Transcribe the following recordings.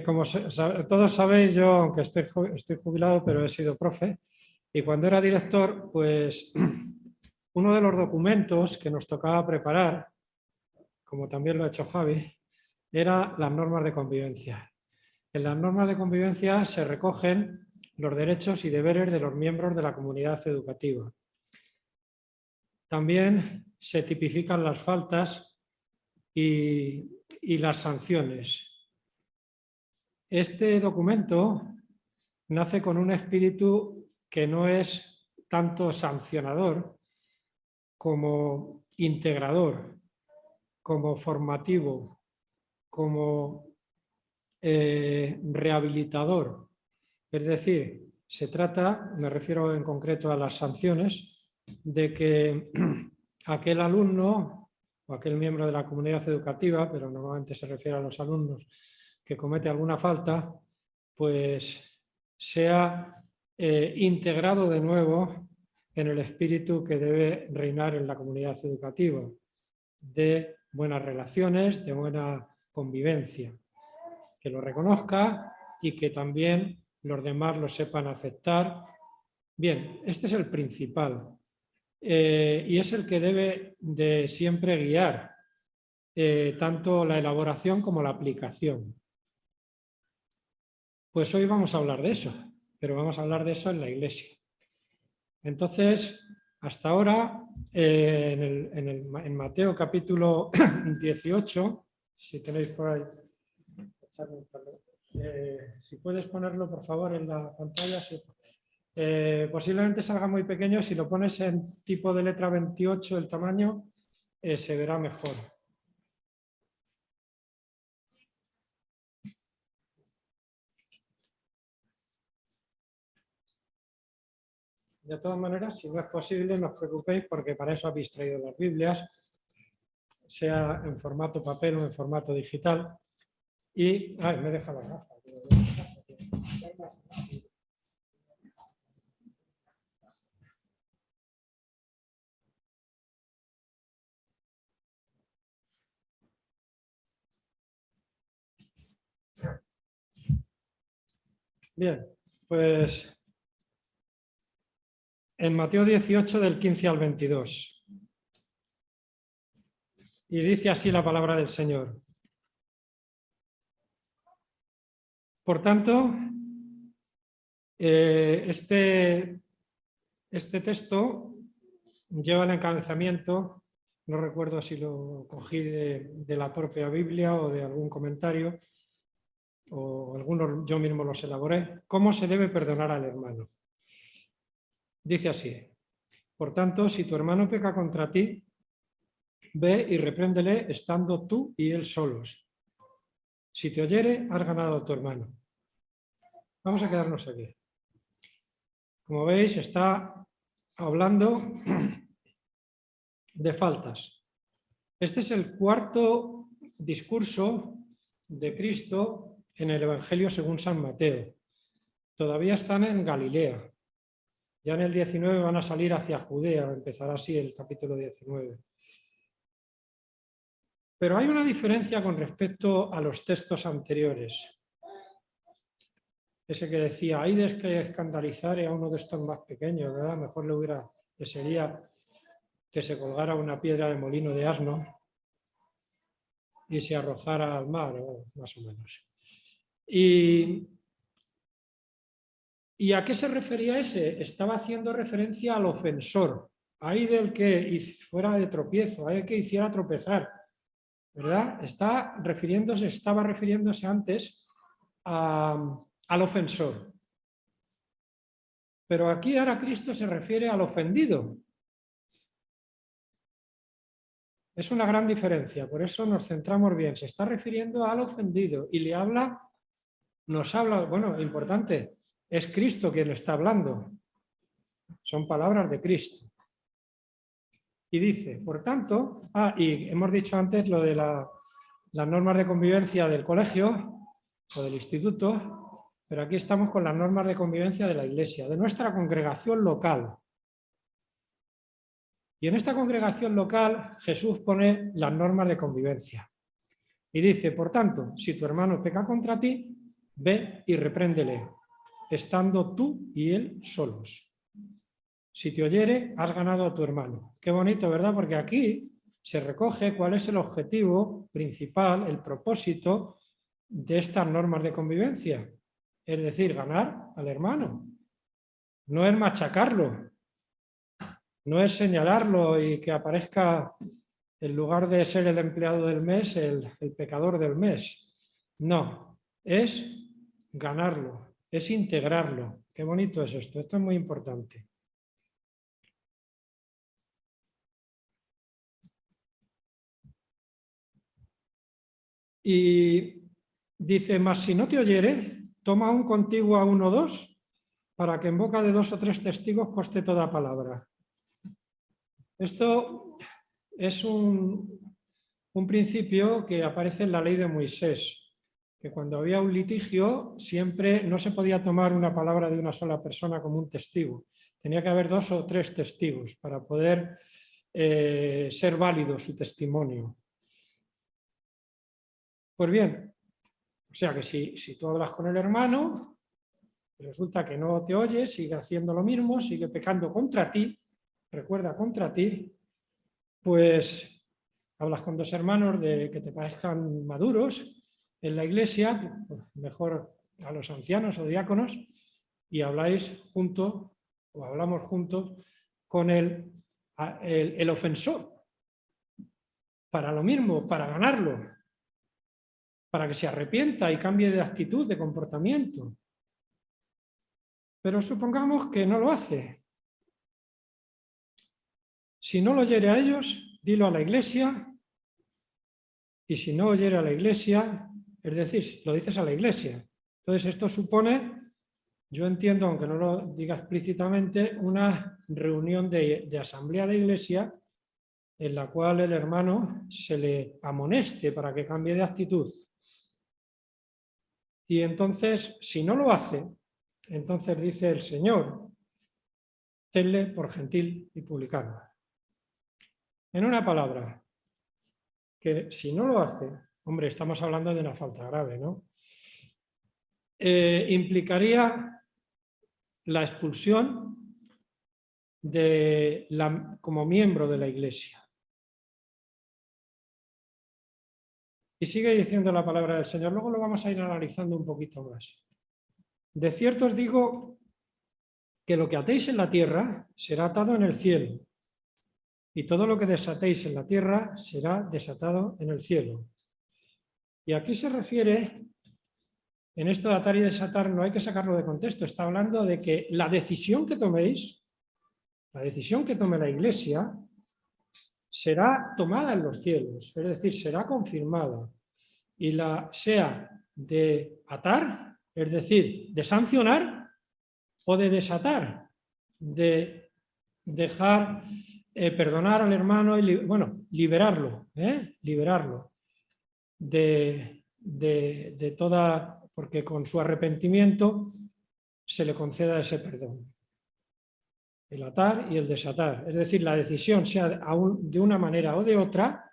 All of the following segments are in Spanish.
como todos sabéis, yo, aunque estoy jubilado, pero he sido profe, y cuando era director, pues uno de los documentos que nos tocaba preparar, como también lo ha hecho Javi, era las normas de convivencia. En las normas de convivencia se recogen los derechos y deberes de los miembros de la comunidad educativa. También se tipifican las faltas y las sanciones. Este documento nace con un espíritu que no es tanto sancionador como integrador, como formativo, como rehabilitador. Es decir, se trata, me refiero en concreto a las sanciones, de que aquel alumno o aquel miembro de la comunidad educativa, pero normalmente se refiere a los alumnos, que comete alguna falta, pues sea integrado de nuevo en el espíritu que debe reinar en la comunidad educativa, de buenas relaciones, de buena convivencia, que lo reconozca y que también los demás lo sepan aceptar. Bien, este es el principal y es el que debe de siempre guiar tanto la elaboración como la aplicación. Pues hoy vamos a hablar de eso, pero vamos a hablar de eso en la Iglesia. Entonces, hasta ahora, en Mateo capítulo 18, si tenéis por ahí, si puedes ponerlo por favor en la pantalla, sí. Posiblemente salga muy pequeño, si lo pones en tipo de letra 28 el tamaño, se verá mejor. De todas maneras, si no es posible, no os preocupéis porque para eso habéis traído las Biblias, sea en formato papel o en formato digital. Y, me deja la gafa. Bien, pues en Mateo 18 del 15 al 22. Y dice así la palabra del Señor. Por tanto, este texto lleva el encabezamiento, no recuerdo si lo cogí de la propia Biblia o de algún comentario, o algunos yo mismo los elaboré, ¿cómo se debe perdonar al hermano? Dice así, por tanto, si tu hermano peca contra ti, ve y repréndele estando tú y él solos. Si te oyere, has ganado a tu hermano. Vamos a quedarnos aquí. Como veis, está hablando de faltas. Este es el cuarto discurso de Cristo en el Evangelio según San Mateo. Todavía están en Galilea. Ya en el 19 van a salir hacia Judea, empezará así el capítulo 19. Pero hay una diferencia con respecto a los textos anteriores. Ese que decía, hay de que escandalizar a uno de estos más pequeños, ¿verdad? Mejor le sería que se colgara una piedra de molino de asno y se arrojara al mar, más o menos. ¿Y a qué se refería ese? Estaba haciendo referencia al ofensor, ahí del que fuera de tropiezo, ahí que hiciera tropezar, ¿verdad? Estaba refiriéndose antes al ofensor. Pero aquí ahora Cristo se refiere al ofendido. Es una gran diferencia, por eso nos centramos bien. Se está refiriendo al ofendido y nos habla, bueno, importante, es Cristo quien le está hablando. Son palabras de Cristo. Y dice, por tanto, y hemos dicho antes lo de las normas de convivencia del colegio o del instituto, pero aquí estamos con las normas de convivencia de la Iglesia, de nuestra congregación local. Y en esta congregación local Jesús pone las normas de convivencia. Y dice, por tanto, si tu hermano peca contra ti, ve y repréndele, estando tú y él solos. Si te oyere, has ganado a tu hermano. Qué bonito, ¿verdad? Porque aquí se recoge cuál es el objetivo principal, el propósito de estas normas de convivencia. Es decir, ganar al hermano. No es machacarlo, no es señalarlo y que aparezca, en lugar de ser el empleado del mes, el pecador del mes. No, es ganarlo, es integrarlo. Qué bonito es esto, esto es muy importante. Y dice, mas si no te oyere, toma un contiguo a 1 o 2, para que en boca de 2 o 3 testigos conste toda palabra. Esto es un principio que aparece en la ley de Moisés, que cuando había un litigio siempre no se podía tomar una palabra de una sola persona como un testigo. Tenía que haber 2 o 3 testigos para poder ser válido su testimonio. Pues bien, o sea que si tú hablas con el hermano, resulta que no te oye, sigue haciendo lo mismo, sigue pecando contra ti, recuerda, contra ti, pues hablas con 2 hermanos de que te parezcan maduros en la iglesia, mejor a los ancianos o diáconos, y habláis juntos, o hablamos juntos, con el ofensor, para lo mismo, para ganarlo, para que se arrepienta y cambie de actitud, de comportamiento. Pero supongamos que no lo hace. Si no lo oyere a ellos, dilo a la iglesia, y si no oyere a la iglesia, es decir, lo dices a la iglesia. Entonces esto supone, yo entiendo, aunque no lo diga explícitamente, una reunión de asamblea de iglesia en la cual el hermano se le amoneste para que cambie de actitud. Y entonces, si no lo hace, entonces dice el Señor, tenle por gentil y publicano. En una palabra, que si no lo hace, hombre, estamos hablando de una falta grave, ¿no? Implicaría la expulsión como miembro de la Iglesia. Y sigue diciendo la palabra del Señor, luego lo vamos a ir analizando un poquito más. De cierto os digo que lo que atéis en la tierra será atado en el cielo, y todo lo que desatéis en la tierra será desatado en el cielo. Y aquí se refiere, en esto de atar y desatar no hay que sacarlo de contexto, está hablando de que la decisión que toméis, la decisión que tome la Iglesia, será tomada en los cielos, es decir, será confirmada, y sea de atar, es decir, de sancionar, o de desatar, de dejar, perdonar al hermano y, bueno, liberarlo, liberarlo de toda, porque con su arrepentimiento se le conceda ese perdón. El atar y el desatar, es decir, la decisión, sea de una manera o de otra,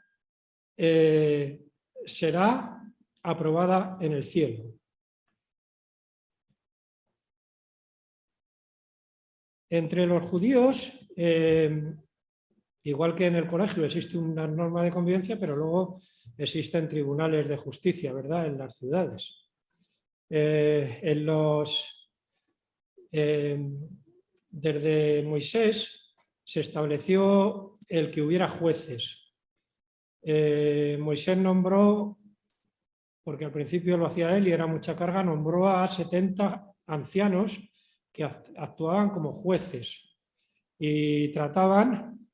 será aprobada en el cielo. Entre los judíos, igual que en el colegio existe una norma de convivencia, pero luego existen tribunales de justicia, ¿verdad?, en las ciudades. Desde Moisés se estableció el que hubiera jueces. Moisés nombró, porque al principio lo hacía él y era mucha carga, nombró a 70 ancianos que actuaban como jueces y trataban,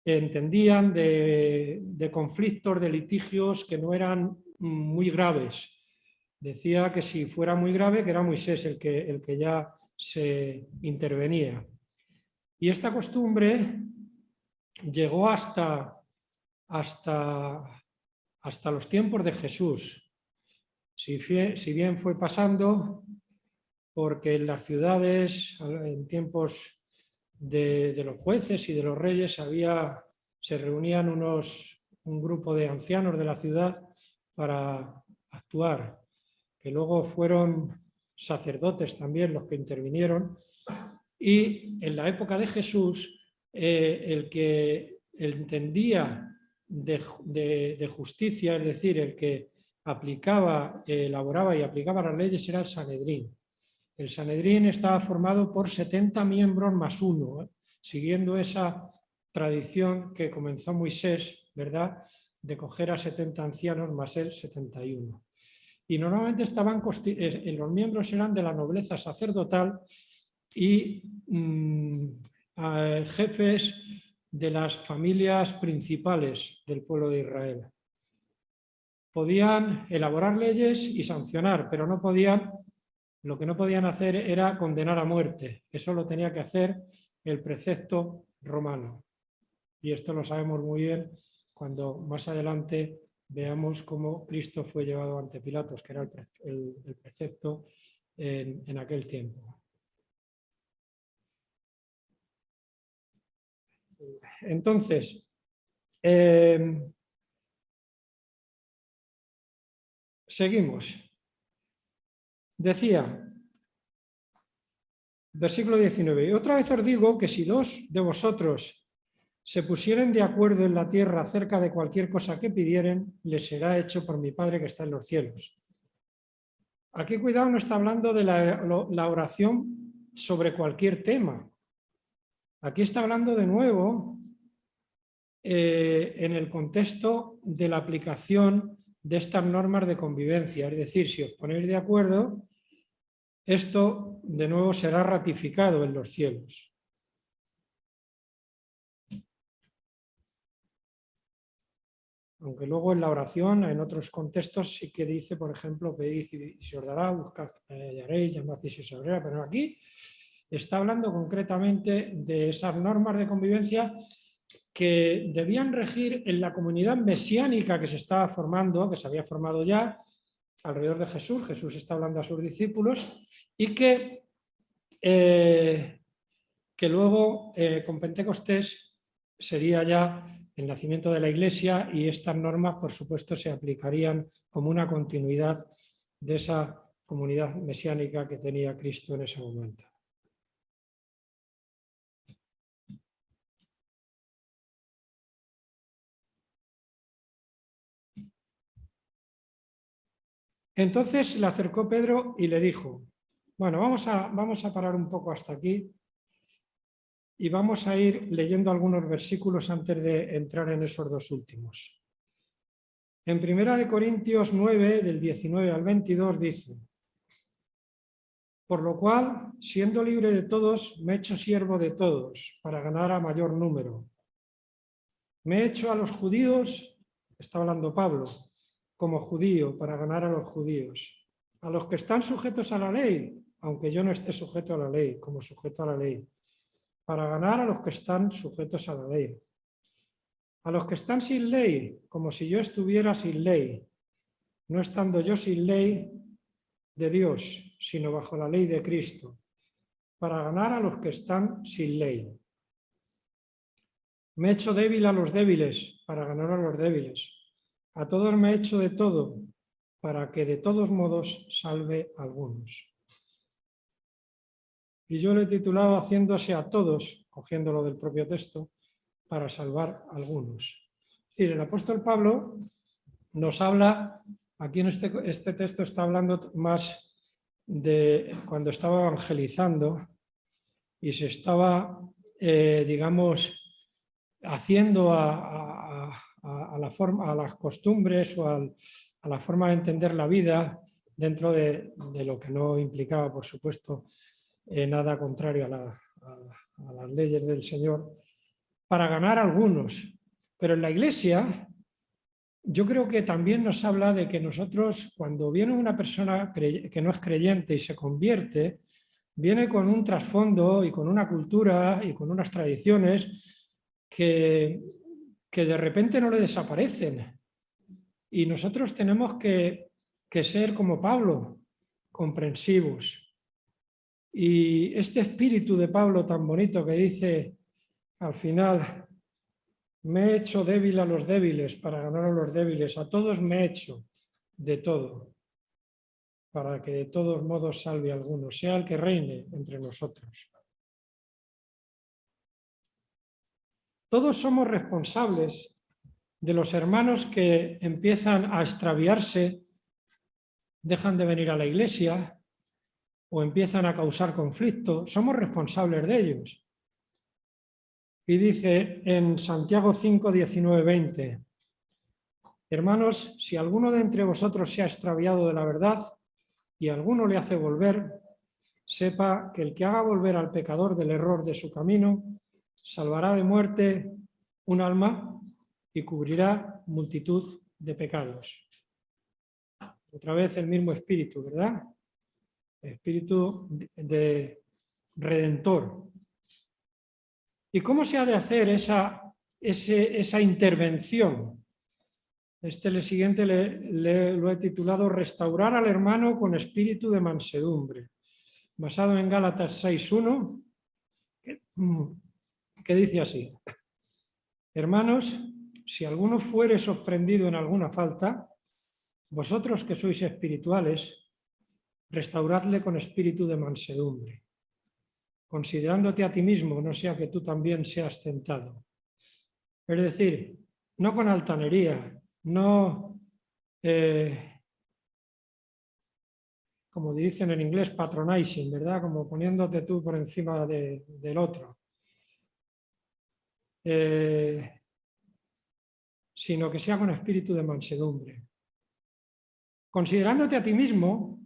entendían de conflictos, de litigios que no eran muy graves. Decía que si fuera muy grave, que era Moisés el que ya se intervenía. Y esta costumbre llegó hasta los tiempos de Jesús. Si bien fue pasando, porque en las ciudades, en tiempos de los jueces y de los reyes, se reunían un grupo de ancianos de la ciudad para actuar. que luego fueron sacerdotes también los que intervinieron, y en la época de Jesús el que entendía de justicia, es decir, el que aplicaba, elaboraba y aplicaba las leyes era el Sanedrín. El Sanedrín estaba formado por 70 miembros más uno, siguiendo esa tradición que comenzó Moisés, ¿verdad?, de coger a 70 ancianos más él 71. Y normalmente los miembros eran de la nobleza sacerdotal y jefes de las familias principales del pueblo de Israel. Podían elaborar leyes y sancionar, pero lo que no podían hacer era condenar a muerte. Eso lo tenía que hacer el precepto romano. Y esto lo sabemos muy bien cuando más adelante veamos cómo Cristo fue llevado ante Pilatos, que era el precepto en aquel tiempo. Entonces, seguimos. Decía, versículo 19, y otra vez os digo que si dos de vosotros se pusieren de acuerdo en la tierra acerca de cualquier cosa que pidieren, les será hecho por mi Padre que está en los cielos. Aquí, cuidado, no está hablando de la oración sobre cualquier tema. Aquí está hablando de nuevo en el contexto de la aplicación de estas normas de convivencia. Es decir, si os ponéis de acuerdo, esto de nuevo será ratificado en los cielos. Aunque luego en la oración, en otros contextos, sí que dice, por ejemplo, pedid y se os dará, buscad y haréis, llamad y se os abrirá. Pero aquí está hablando concretamente de esas normas de convivencia que debían regir en la comunidad mesiánica que se estaba formando, que se había formado ya alrededor de Jesús. Jesús está hablando a sus discípulos y que luego con Pentecostés sería ya el nacimiento de la Iglesia y estas normas, por supuesto, se aplicarían como una continuidad de esa comunidad mesiánica que tenía Cristo en ese momento. Entonces le acercó Pedro y le dijo, bueno, vamos a parar un poco hasta aquí y vamos a ir leyendo algunos versículos antes de entrar en esos dos últimos. En 1 Corintios 9, del 19 al 22, dice, por lo cual, siendo libre de todos, me he hecho siervo de todos, para ganar a mayor número. Me he hecho a los judíos, está hablando Pablo, como judío, para ganar a los judíos. A los que están sujetos a la ley, aunque yo no esté sujeto a la ley, como sujeto a la ley, para ganar a los que están sujetos a la ley. A los que están sin ley, como si yo estuviera sin ley, no estando yo sin ley de Dios, sino bajo la ley de Cristo, para ganar a los que están sin ley. Me he hecho débil a los débiles, para ganar a los débiles. A todos me he hecho de todo, para que de todos modos salve a algunos. Y yo le he titulado haciéndose a todos, cogiéndolo del propio texto, para salvar a algunos. Es decir, el apóstol Pablo nos habla, aquí en este texto está hablando más de cuando estaba evangelizando y se estaba, digamos, haciendo a las costumbres o a la forma de entender la vida dentro de lo que no implicaba, por supuesto, nada contrario a las leyes del Señor, para ganar a algunos. Pero en la Iglesia, yo creo que también nos habla de que nosotros, cuando viene una persona que no es creyente y se convierte, viene con un trasfondo y con una cultura y con unas tradiciones que de repente no le desaparecen. Y nosotros tenemos que ser como Pablo, comprensivos. Y este espíritu de Pablo tan bonito que dice al final, me he hecho débil a los débiles para ganar a los débiles, a todos me he hecho de todo. para que de todos modos salve a alguno, sea el que reine entre nosotros. Todos somos responsables de los hermanos que empiezan a extraviarse, dejan de venir a la iglesia o empiezan a causar conflicto. Somos responsables de ellos. Y dice en Santiago 5, 19, 20, hermanos, si alguno de entre vosotros se ha extraviado de la verdad y alguno le hace volver, sepa que el que haga volver al pecador del error de su camino, salvará de muerte un alma y cubrirá multitud de pecados. Otra vez el mismo espíritu, ¿verdad? Espíritu de redentor. ¿Y cómo se ha de hacer esa intervención? El siguiente lo he titulado Restaurar al hermano con espíritu de mansedumbre, basado en Gálatas 6.1, que dice así: hermanos, si alguno fuere sorprendido en alguna falta, vosotros que sois espirituales, restauradle con espíritu de mansedumbre, considerándote a ti mismo, no sea que tú también seas tentado. Es decir, no con altanería, no, como dicen en inglés, patronizing, ¿verdad? Como poniéndote tú por encima del otro. Sino que sea con espíritu de mansedumbre. Considerándote a ti mismo,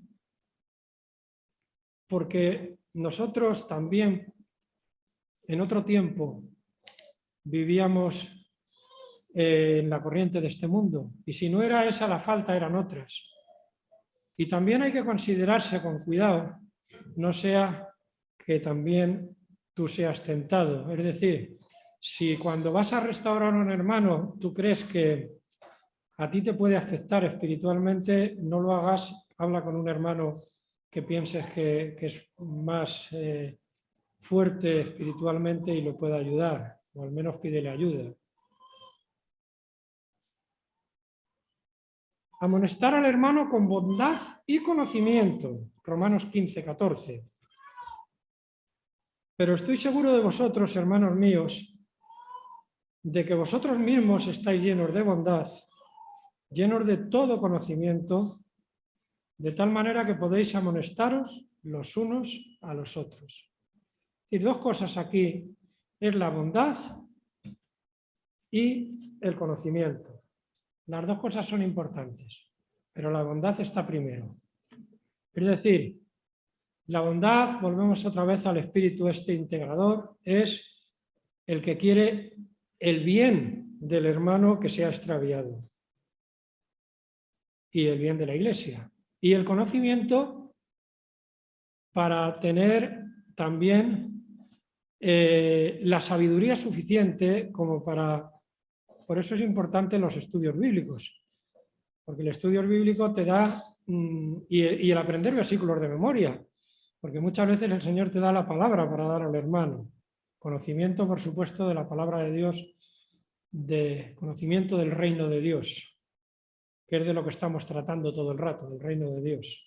porque nosotros también en otro tiempo vivíamos en la corriente de este mundo, y si no era esa la falta, eran otras. Y también hay que considerarse con cuidado, no sea que también tú seas tentado. Es decir, si cuando vas a restaurar a un hermano tú crees que a ti te puede afectar espiritualmente, no lo hagas. Habla con un hermano que pienses que es más fuerte espiritualmente y lo pueda ayudar, o al menos pídele ayuda. Amonestar al hermano con bondad y conocimiento, Romanos 15, 14. Pero estoy seguro de vosotros, hermanos míos, de que vosotros mismos estáis llenos de bondad, llenos de todo conocimiento, de tal manera que podéis amonestaros los unos a los otros. Es decir, dos cosas aquí, es la bondad y el conocimiento. Las dos cosas son importantes, pero la bondad está primero. Es decir, la bondad, volvemos otra vez al espíritu integrador, es el que quiere el bien del hermano que se ha extraviado y el bien de la iglesia. Y el conocimiento para tener también la sabiduría suficiente como para... Por eso es importante los estudios bíblicos, porque el estudio bíblico te da, y el aprender versículos de memoria, porque muchas veces el Señor te da la palabra para dar al hermano. Conocimiento, por supuesto, de la palabra de Dios, de conocimiento del reino de Dios, que es de lo que estamos tratando todo el rato, del reino de Dios.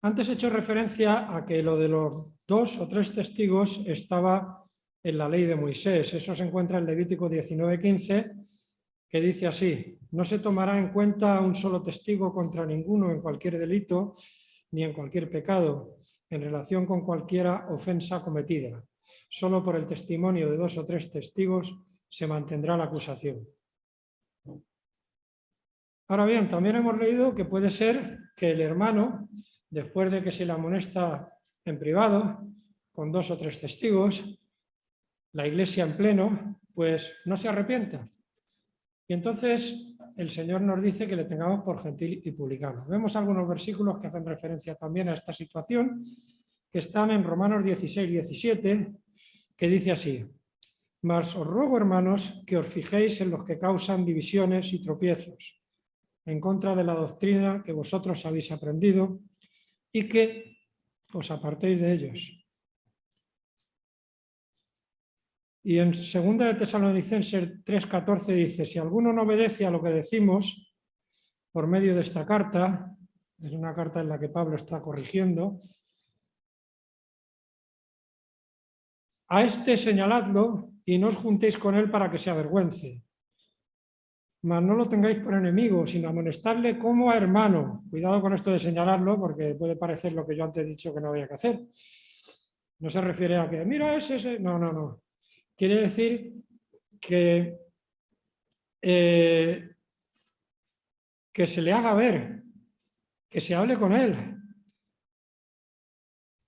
Antes he hecho referencia a que lo de los 2 o 3 testigos estaba en la ley de Moisés. Eso se encuentra en Levítico 19:15, que dice así: no se tomará en cuenta un solo testigo contra ninguno en cualquier delito ni en cualquier pecado, en relación con cualquiera ofensa cometida. Solo por el testimonio de 2 o 3 testigos se mantendrá la acusación. Ahora bien, también hemos leído que puede ser que el hermano, después de que se le amonesta en privado, con 2 o 3 testigos, la iglesia en pleno, pues no se arrepienta. Y entonces el Señor nos dice que le tengamos por gentil y publicano. Vemos algunos versículos que hacen referencia también a esta situación, que están en Romanos 16, 17, que dice así: mas os ruego, hermanos, que os fijéis en los que causan divisiones y tropiezos, en contra de la doctrina que vosotros habéis aprendido, y que os apartéis de ellos. Y en 2 de Tesalonicenses 3:14 dice, si alguno no obedece a lo que decimos por medio de esta carta, es una carta en la que Pablo está corrigiendo, a este señaladlo y no os juntéis con él para que se avergüence. Mas no lo tengáis por enemigo, sino amonestadle como a hermano. Cuidado con esto de señalarlo, porque puede parecer lo que yo antes he dicho que no había que hacer. No se refiere a que, mira, ese. No, no, no. Quiere decir que se le haga ver, que se hable con él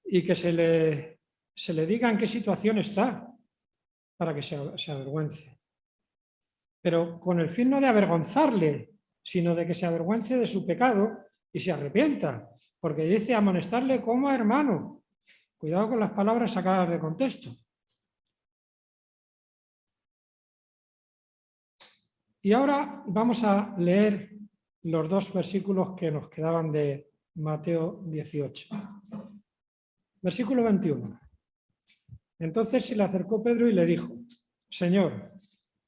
y que se le diga en qué situación está para que se avergüence. Pero con el fin no de avergonzarle, sino de que se avergüence de su pecado y se arrepienta, porque dice amonestarle como a hermano. Cuidado con las palabras sacadas de contexto. Y ahora vamos a leer los 2 versículos que nos quedaban de Mateo 18. Versículo 21. Entonces se le acercó Pedro y le dijo, Señor,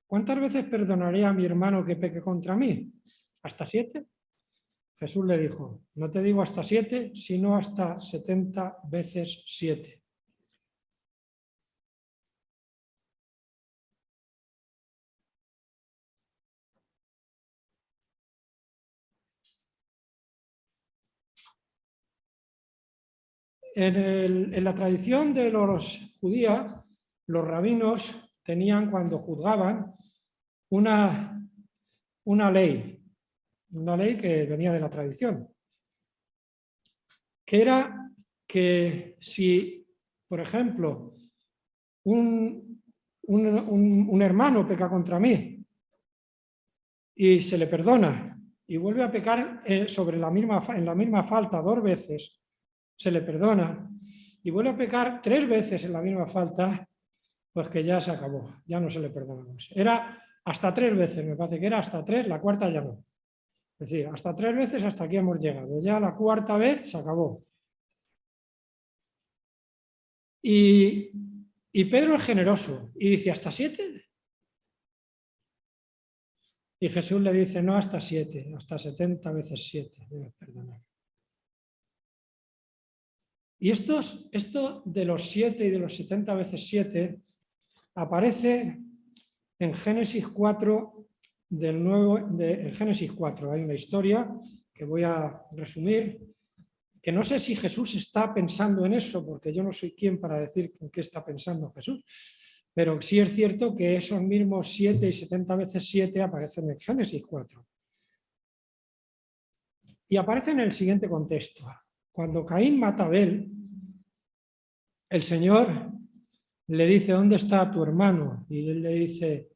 ¿cuántas veces perdonaré a mi hermano que peque contra mí? ¿Hasta 7? Jesús le dijo, no te digo hasta 7, sino hasta 70 veces 7. En la tradición de los judíos, los rabinos tenían cuando juzgaban una ley que venía de la tradición, que era que si, por ejemplo, un hermano peca contra mí y se le perdona y vuelve a pecar en la misma falta 2 veces, se le perdona y vuelve a pecar 3 veces en la misma falta, pues que ya se acabó, ya no se le perdona más. Era hasta 3 veces, me parece que era hasta 3, la cuarta ya no. Es decir, hasta 3 veces hasta aquí hemos llegado, ya la 4ª vez se acabó. Y Pedro es generoso y dice, ¿hasta 7? Y Jesús le dice, no hasta 7, hasta 70 veces 7 debes perdonar. Y esto de los 7 y de los 70 veces 7 aparece en Génesis 4 en Génesis 4 hay una historia que voy a resumir, que no sé si Jesús está pensando en eso, porque yo no soy quien para decir en qué está pensando Jesús, pero sí es cierto que esos mismos 7 y 70 veces 7 aparecen en Génesis 4. Y aparecen en el siguiente contexto. Cuando Caín mata a Abel, el Señor le dice, ¿dónde está tu hermano? Y él le dice,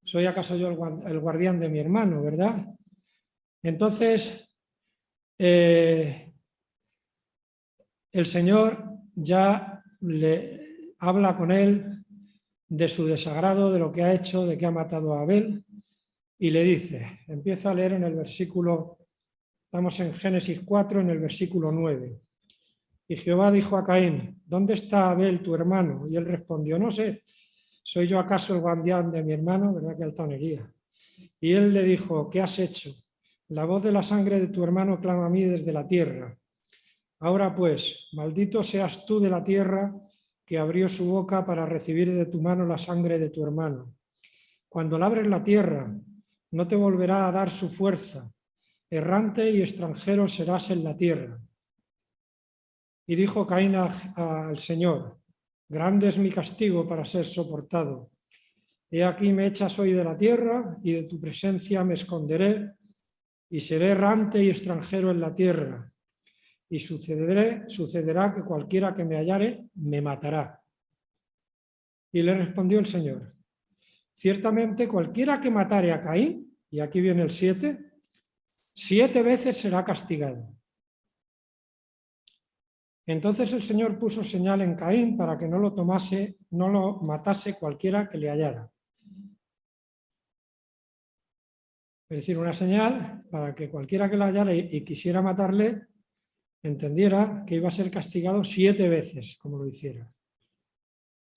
¿soy acaso yo el guardián de mi hermano, verdad? Entonces, el Señor ya le habla con él de su desagrado, de lo que ha hecho, de que ha matado a Abel, y le dice, empiezo a leer en el versículo, estamos en Génesis 4, en el versículo 9. Y Jehová dijo a Caín, ¿dónde está Abel tu hermano? Y él respondió, no sé, ¿soy yo acaso el guardián de mi hermano? ¿Verdad que altanería? Y él le dijo, ¿qué has hecho? La voz de la sangre de tu hermano clama a mí desde la tierra. Ahora pues, maldito seas tú de la tierra que abrió su boca para recibir de tu mano la sangre de tu hermano. Cuando labres la tierra, no te volverá a dar su fuerza. Errante y extranjero serás en la tierra. Y dijo Caín al Señor, grande es mi castigo para ser soportado. He aquí me echas hoy de la tierra y de tu presencia me esconderé y seré errante y extranjero en la tierra. Y sucederá que cualquiera que me hallare me matará. Y le respondió el Señor, ciertamente cualquiera que matare a Caín, y aquí viene el 7, 7 veces será castigado. Entonces el Señor puso señal en Caín para que no lo matase cualquiera que le hallara. Es decir, una señal para que cualquiera que le hallara y quisiera matarle, entendiera que iba a ser castigado 7 veces, como lo hiciera.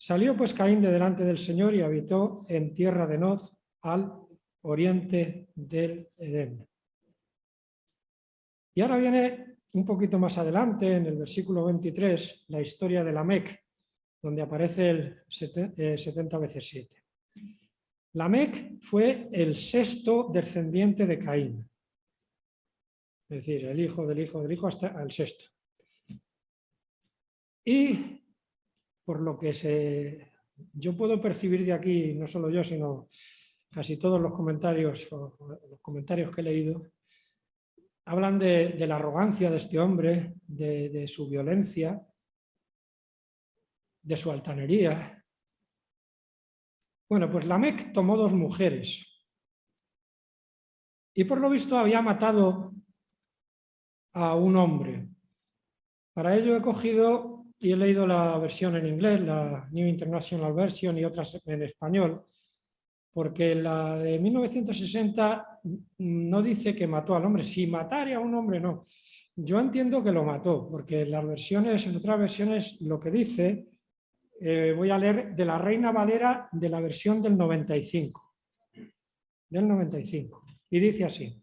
Salió pues Caín de delante del Señor y habitó en tierra de Noz, al oriente del Edén. Y ahora viene un poquito más adelante, en el versículo 23, la historia de Lamec, donde aparece el 70 veces 7. Lamec fue el sexto descendiente de Caín. Es decir, el hijo del hijo del hijo hasta el sexto. Y por lo que yo puedo percibir de aquí, no solo yo, sino casi todos los comentarios, los comentarios que he leído, hablan de la arrogancia de este hombre, de su violencia, de su altanería. Bueno, pues Lamec tomó 2 mujeres y por lo visto había matado a un hombre. Para ello he cogido y he leído la versión en inglés, la New International Version y otras en español, porque la de 1960 no dice que mató al hombre. Si matara a un hombre, no. Yo entiendo que lo mató, porque en otras versiones lo que dice, voy a leer de la Reina Valera de la versión del 95. Y dice así: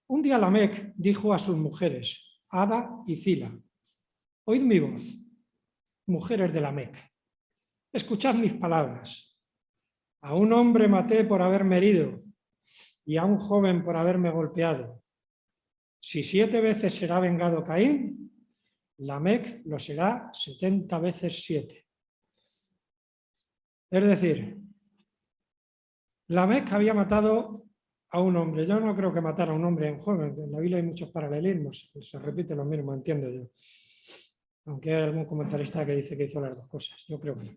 un día Lamec dijo a sus mujeres, Ada y Zila: oíd mi voz, mujeres de Lamec, escuchad mis palabras. A un hombre maté por haberme herido y a un joven por haberme golpeado. Si 7 veces será vengado Caín, Lamec lo será 70 veces 7. Es decir, Lamec había matado a un hombre. Yo no creo que matara a un hombre y a un joven. En la Biblia hay muchos paralelismos. Se repite lo mismo, entiendo yo. Aunque hay algún comentarista que dice que hizo las 2 cosas. Yo creo que no.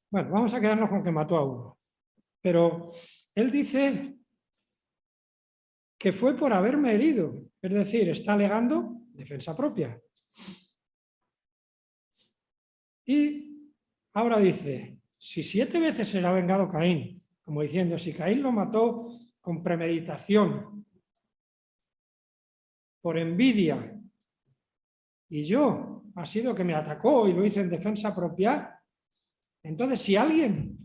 Bueno, vamos a quedarnos con que mató a uno. Pero él dice que fue por haberme herido. Es decir, está alegando defensa propia. Y ahora dice, si 7 veces será vengado Caín, como diciendo, si Caín lo mató con premeditación, por envidia, y yo ha sido que me atacó y lo hice en defensa propia, entonces si alguien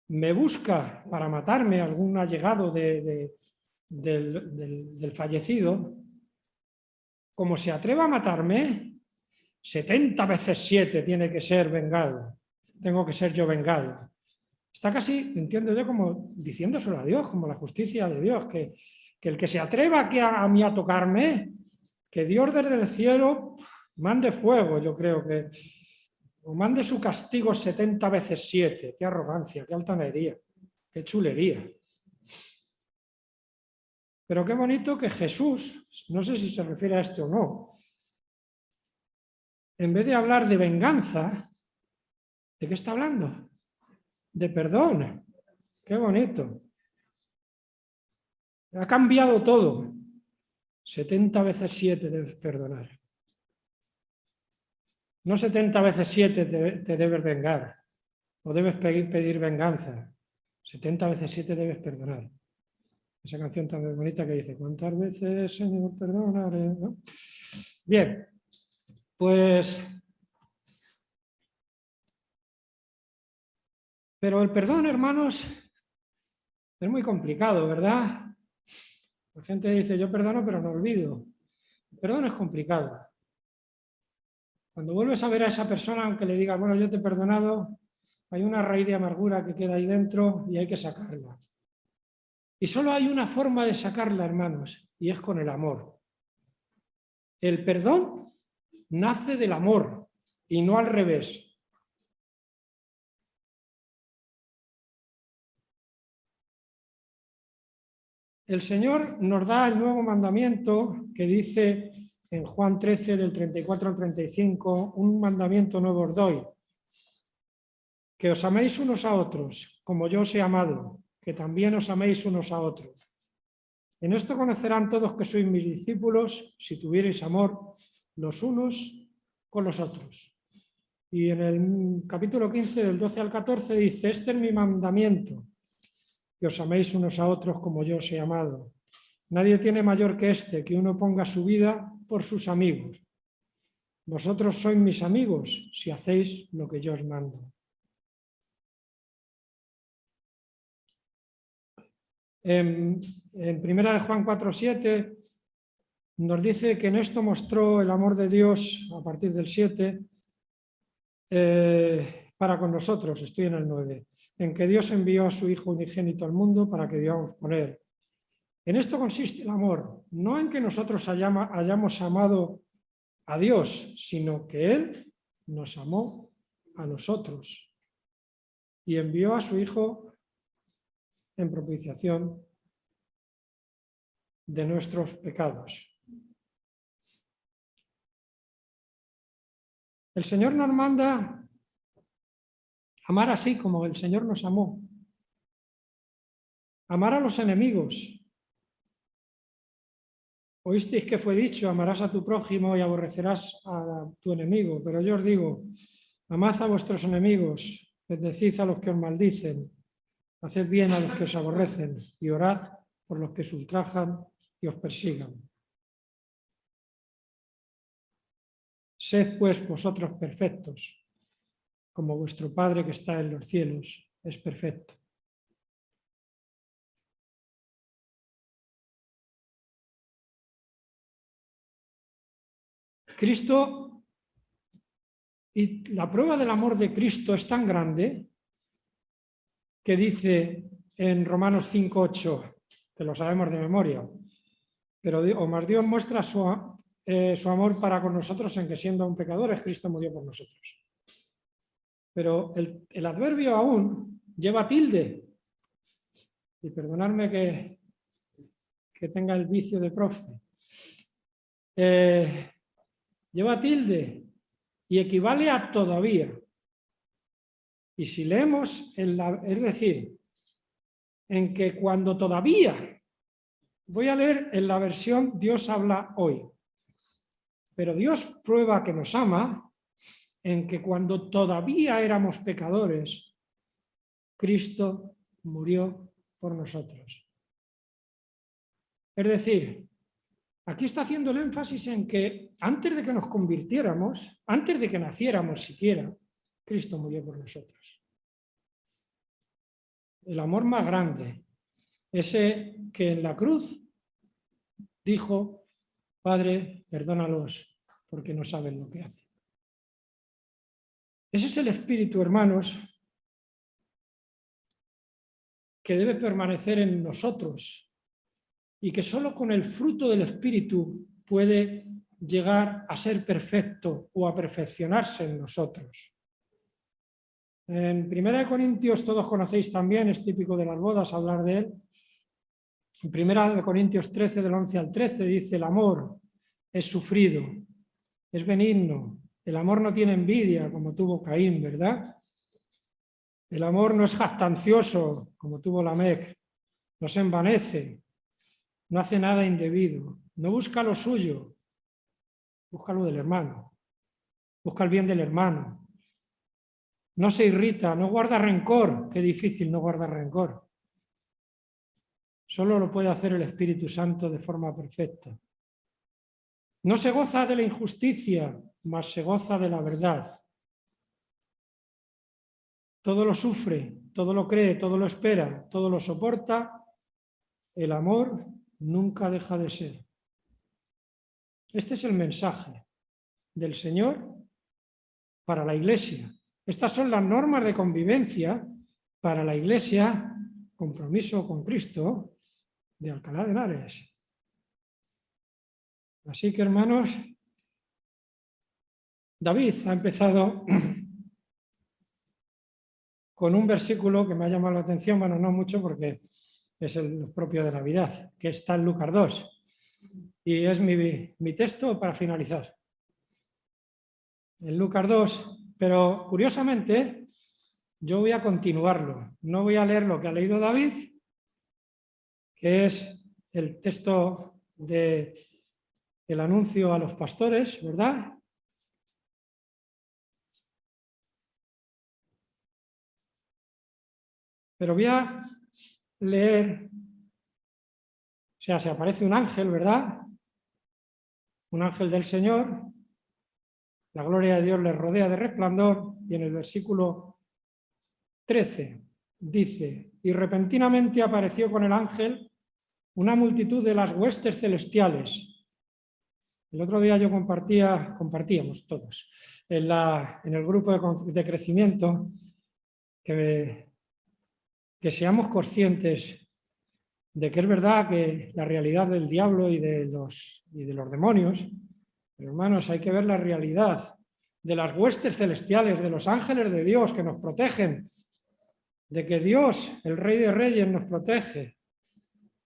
me busca para matarme, algún allegado del fallecido, como se atreva a matarme, 70 veces 7 tiene que ser vengado. Tengo que ser yo vengado. Está casi, entiendo yo, como diciéndoselo a Dios, como la justicia de Dios, que el que se atreva a mí a tocarme, que Dios desde el cielo mande fuego, yo creo que, o mande su castigo 70 veces 7. Qué arrogancia, qué altanería, qué chulería. Pero qué bonito que Jesús, no sé si se refiere a esto o no, en vez de hablar de venganza, ¿de qué está hablando? De perdón. Qué bonito. Ha cambiado todo. 70 veces 7 debes perdonar. No 70 veces 7 te debes vengar o debes pedir venganza. 70 veces 7 debes perdonar. Esa canción tan bonita que dice, ¿cuántas veces, Señor, perdonaré? ¿No? Bien, pues... Pero el perdón, hermanos, es muy complicado, ¿verdad? La gente dice, yo perdono pero no olvido. El perdón es complicado. Cuando vuelves a ver a esa persona, aunque le digas, bueno, yo te he perdonado, hay una raíz de amargura que queda ahí dentro y hay que sacarla. Y solo hay una forma de sacarla, hermanos, y es con el amor. El perdón nace del amor y no al revés. El Señor nos da el nuevo mandamiento que dice en Juan 13, del 34 al 35, un mandamiento nuevo os doy, que os améis unos a otros, como yo os he amado, que también os améis unos a otros. En esto conocerán todos que sois mis discípulos, si tuvierais amor los unos con los otros. Y en el capítulo 15, del 12 al 14, dice, este es mi mandamiento, que os améis unos a otros como yo os he amado. Nadie tiene mayor que este, que uno ponga su vida por sus amigos. vosotros sois mis amigos si hacéis lo que yo os mando. En 1 de Juan 4:7 nos dice que en esto mostró el amor de Dios, a partir del 7, para con nosotros, estoy en el 9, en que Dios envió a su Hijo unigénito al mundo para que vivamos con Él. En esto consiste el amor, no en que nosotros hayamos amado a Dios, sino que Él nos amó a nosotros y envió a su Hijo en propiciación de nuestros pecados. El Señor nos manda amar así como el Señor nos amó. Amar a los enemigos. Oísteis que fue dicho, amarás a tu prójimo y aborrecerás a tu enemigo. Pero yo os digo, amad a vuestros enemigos, bendecid a los que os maldicen, haced bien a los que os aborrecen y orad por los que os ultrajan y os persigan. Sed pues vosotros perfectos, como vuestro Padre que está en los cielos es perfecto. Cristo, y la prueba del amor de Cristo es tan grande que dice en Romanos 5:8, que lo sabemos de memoria, pero más Dios muestra su amor para con nosotros en que siendo aún pecadores, Cristo murió por nosotros. Pero el adverbio aún lleva tilde, y perdonadme que tenga el vicio de profe, lleva tilde y equivale a todavía. Y si leemos, es decir, en que cuando todavía, voy a leer en la versión Dios habla hoy, pero Dios prueba que nos ama en que cuando todavía éramos pecadores, Cristo murió por nosotros. Es decir, aquí está haciendo el énfasis en que antes de que nos convirtiéramos, antes de que naciéramos siquiera, Cristo murió por nosotros. El amor más grande, ese que en la cruz dijo, Padre, perdónalos porque no saben lo que hacen. Ese es el espíritu, hermanos, que debe permanecer en nosotros y que solo con el fruto del espíritu puede llegar a ser perfecto o a perfeccionarse en nosotros. En 1 Corintios, todos conocéis también, es típico de las bodas hablar de él. En 1 Corintios 13, del 11 al 13, dice: el amor es sufrido, es benigno, el amor no tiene envidia, como tuvo Caín, ¿verdad? El amor no es jactancioso, como tuvo Lamec, no se envanece, no hace nada indebido, no busca lo suyo, busca lo del hermano, busca el bien del hermano. No se irrita, no guarda rencor. Qué difícil no guardar rencor. Solo lo puede hacer el Espíritu Santo de forma perfecta. No se goza de la injusticia, mas se goza de la verdad. Todo lo sufre, todo lo cree, todo lo espera, todo lo soporta. El amor nunca deja de ser. Este es el mensaje del Señor para la Iglesia. Estas son las normas de convivencia para la Iglesia, compromiso con Cristo, de Alcalá de Henares. Así que, hermanos, David ha empezado con un versículo que me ha llamado la atención, bueno, no mucho porque es el propio de Navidad, que está en Lucas 2, y es mi texto para finalizar. En Lucas 2, pero curiosamente yo voy a continuarlo, no voy a leer lo que ha leído David, que es el texto del anuncio a los pastores, ¿verdad? Pero voy a leer, o sea, se aparece un ángel, ¿verdad? Un ángel del Señor, La gloria de Dios les rodea de resplandor, y en el versículo 13 dice: y repentinamente apareció con el ángel una multitud de las huestes celestiales. El otro día yo compartíamos todos en el grupo de crecimiento que seamos conscientes de que es verdad que la realidad del diablo y de los demonios, pero hermanos, hay que ver la realidad de las huestes celestiales, de los ángeles de Dios que nos protegen, de que Dios, el Rey de Reyes, nos protege,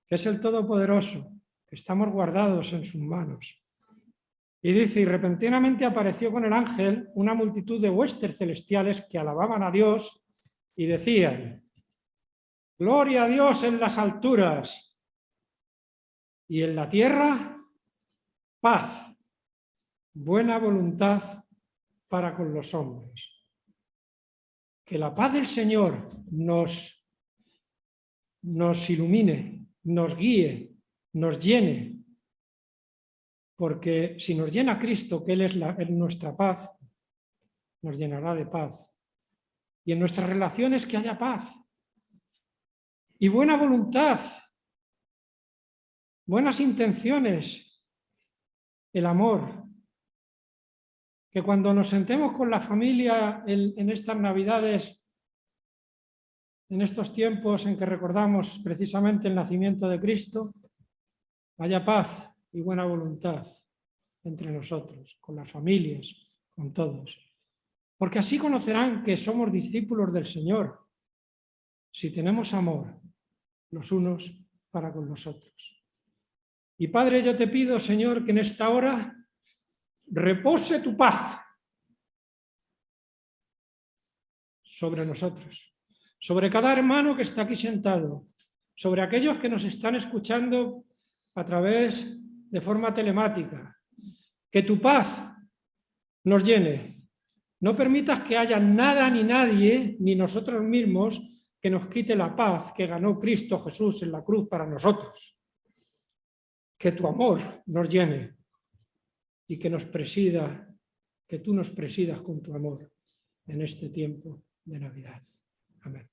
que es el Todopoderoso, que estamos guardados en sus manos. Y dice: y repentinamente apareció con el ángel una multitud de huestes celestiales que alababan a Dios y decían: gloria a Dios en las alturas, y en la tierra paz, buena voluntad para con los hombres. Que la paz del Señor nos ilumine, nos guíe, nos llene, porque si nos llena Cristo, que Él es nuestra paz, nos llenará de paz. Y en nuestras relaciones que haya paz y buena voluntad, buenas intenciones, el amor. Que cuando nos sentemos con la familia en estas Navidades, en estos tiempos en que recordamos precisamente el nacimiento de Cristo, haya paz y buena voluntad entre nosotros, con las familias, con todos. Porque así conocerán que somos discípulos del Señor, si tenemos amor los unos para con los otros. Y Padre, yo te pido, Señor, que en esta hora repose tu paz sobre nosotros, sobre cada hermano que está aquí sentado, sobre aquellos que nos están escuchando a través de forma telemática. Que tu paz nos llene. No permitas que haya nada ni nadie, ni nosotros mismos, que nos quite la paz que ganó Cristo Jesús en la cruz para nosotros. Que tu amor nos llene y que nos presida, que tú nos presidas con tu amor en este tiempo de Navidad. Amén.